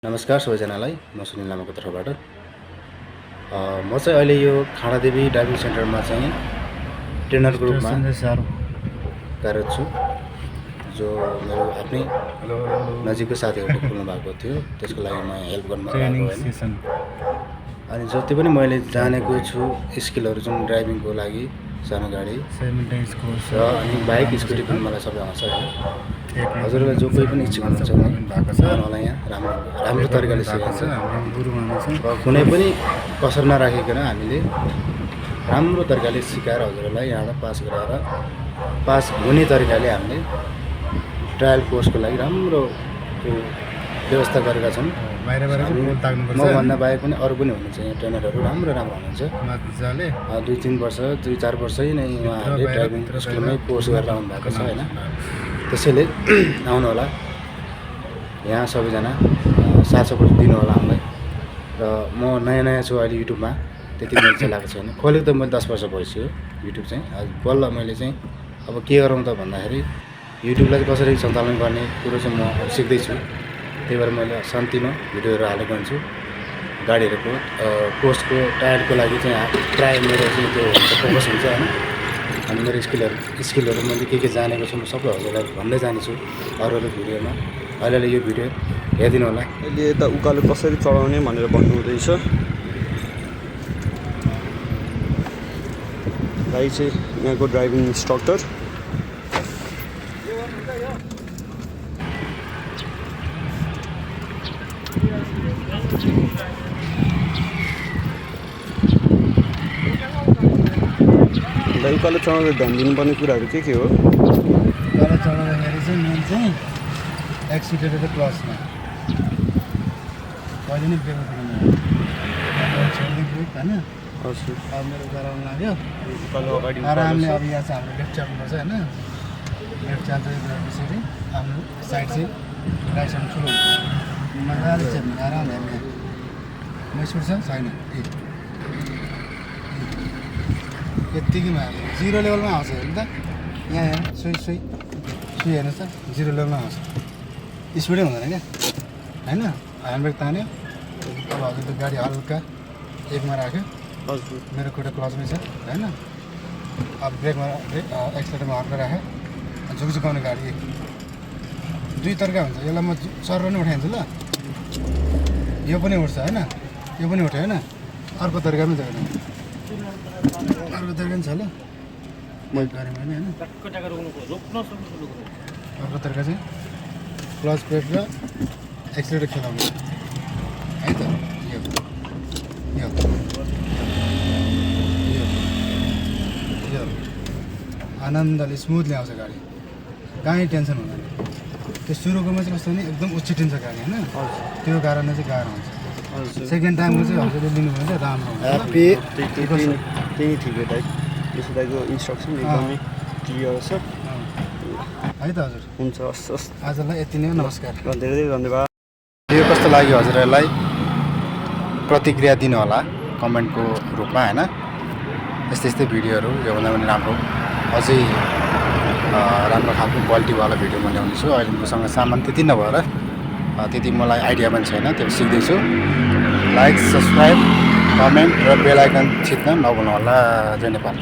नमस्कार सबैजनालाई, म सुनिल लामाको तर्फबाट म चाहिँ अहिले यो खाडादेवी ड्राइभिङ सेन्टरमा चाहिँ ट्रेनरको रूपमा कार्यरत छु। जो मेरो आफ्नै नजिकको साथीहरूले खोल्नु भएको थियो, त्यसको लागि म हेल्प गर्न गएको हैन। अनि जति पनि मैले जानेको छु स्किलहरू जुन ड्राइभिङको लागि सानो गाडी र अनि बाइक स्कुटी पनि मलाई सबै आउँछ हैन। हजुरलाई जो कोही पनि इच्छुक हुनुहुन्छ भने मलाई यहाँ राम्रो तरिकाले सिकाउँछ। कुनै पनि कसर नराखिकन हामीले राम्रो तरिकाले सिकाएर हजुरलाई यहाँबाट पास हुने तरिकाले हामीले ट्रायल कोर्सको लागि राम्रो त्यो व्यवस्था गरेका छौँ। मभन्दा बाहेक पनि अरू पनि हुनुहुन्छ यहाँ ट्रेनरहरू राम्रो हुनुहुन्छ। 2-3 वर्ष 2-4 वर्षै नै उहाँहरूले ड्राइभिङ स्कुलमै कोर्स गरेर आउनु भएको छ हैन। त्यसैले आउनु होला, यहाँ सबैजना साथ सपोर्ट दिनु होला हामीलाई। र म नयाँ छु अहिले युट्युबमा, त्यति मैले चलाएको छैन। खोलेको त मैले 10 वर्ष भइसक्यो युट्युब चाहिँ। बल्ल मैले चाहिँ अब के गरौँ त भन्दाखेरि युट्युबलाई कसरी सञ्चालन गर्ने कुरो चाहिँ म सिक्दैछु। त्यही भएर मैले शान्तिमा भिडियोहरू हालेको हुन्छु। गाडीहरूको कोर्सको टायरको लागि चाहिँ प्राय मेरो चाहिँ त्यो फोकस हुन्छ हैन। अनि मेरो स्किलहरू मैले के जानेको छु म सबै हजुरलाई भन्दै जानेछु अरू भिडियोमा। अहिले यो भिडियो हेरिदिनु होला। अहिले यता उकालो कसरी चलाउने भनेर भन्नुहुँदैछ। दाइ चाहिँ यहाँको ड्राइभिङ इन्स्ट्रक्टर। दाइ उकालो चलाउँदा ध्यान दिनुपर्ने कुराहरू के हो? उकालो चलाउँदाखेरि चाहिँ मेन चाहिँ एक्सिलेटर र क्लचमा कहिले नै ब्रेक गर्नु होइन। हजुर, अब मेरो उकालो लाग्यो, उकालो अगाडि आरामले अब यहाँ चाहिँ हाम्रो लेफ्ट चाल्नुपर्छ होइन। लेफ्ट चाल्दै गएपछि आफ्नो साइड चाहिँ राइट साइड ठुलो हुन्छ। मजाले चाहिँ आरामले हामी मै छुट्छ छैन यत्तिकैमा 0 लेभलमा आउँछ हेर्नु त। यहाँ हेर्नु सुई हेर्नुहोस् त 0 लेभलमा आउँछ, स्पिडै हुँदैन क्या होइन। ह्यान्डब्रेक तान्यो, अब हजुर त गाडी हल्का एकमा राख्यो, हजुर मेरो खुट्टा क्लचमै छ होइन। अब ब्रेकमा एक्सिलेटरमा हल्का राख्यो, झुकझुकाउने गाडी एक 2 तरिका हुन्छ। यसलाई म सर नै उठाइदिन्छु ल, यो पनि उठ्छ होइन, यो पनि उठ्यो होइन। अर्को तरिका पनि छ, अर्को तरिका पनि छ ल मैले गरेँ मैले होइन। अर्को तरिका चाहिँ क्लच प्लेट र एक्सिलेटर खेलाउनु है त। यो आनन्दले स्मुथली आउँछ गाडी, कहीँ टेन्सन हुँदैन। त्यो सुरुकोमा चाहिँ कस्तो भने एकदम उछिटिन्छ गाडी होइन, त्यो कारणले चाहिँ गाह्रो हुन्छ। सेकेन्ड टाइमको चाहिँ हजुरले लिनुभयो भने राम्रो हुन्छ। त्यही ठिकै दाइ। यसो दाइको इन्स्ट्रक्सन एकदमै क्लियर छ है त हजुर। हुन्छ, हस् आजलाई यति नै, नमस्कार। धेरै धन्यवाद। यो कस्तो लाग्यो हजुरहरूलाई प्रतिक्रिया दिनु होला कमेन्टको रूपमा हैन। यस्तै भिडियोहरू योभन्दा पनि राम्रो अझै राम्रो खालको क्वालिटीवाला भिडियो म ल्याउँदैछु। अहिले मसँग सामान त्यति नभएर त्यति मलाई आइडिया पनि छैन, त्यो सिक्दैछु। लाइक, सब्सक्राइब, कमेन्ट र बेल आइकन थिच्न नभुल्नु होला। जय नेपाल।